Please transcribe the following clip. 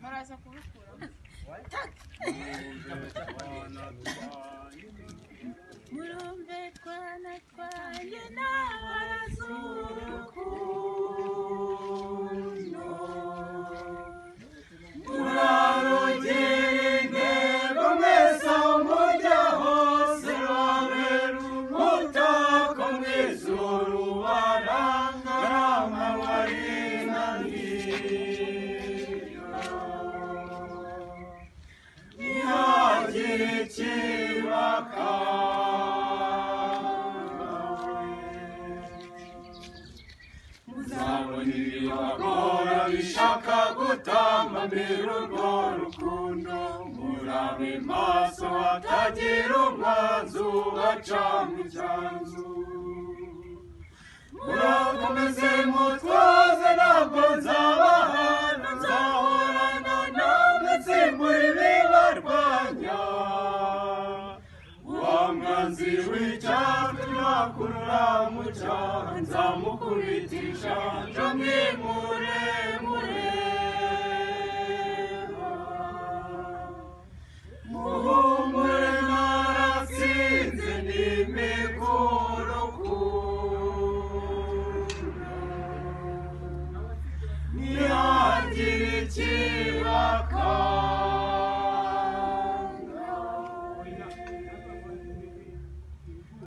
baraza kubikuramo murumve twana twanjye n'abaz'urukundo murarugire intego mwese aho mujya hose babera umutako mwiza urubaranga amabarinanira ntihagire muzabona ibibagora bishaka gutambamira urwo rukundo murabe maso hatagira umwanzi ubaca mu cyanzu murakomeze mutwaze ntabwo nzabahana nzahorana namwe nsimbura ibibarwanya wa mwanzi w'icyatsi nakurura mu cyaha nzamukubitisha njya mwimure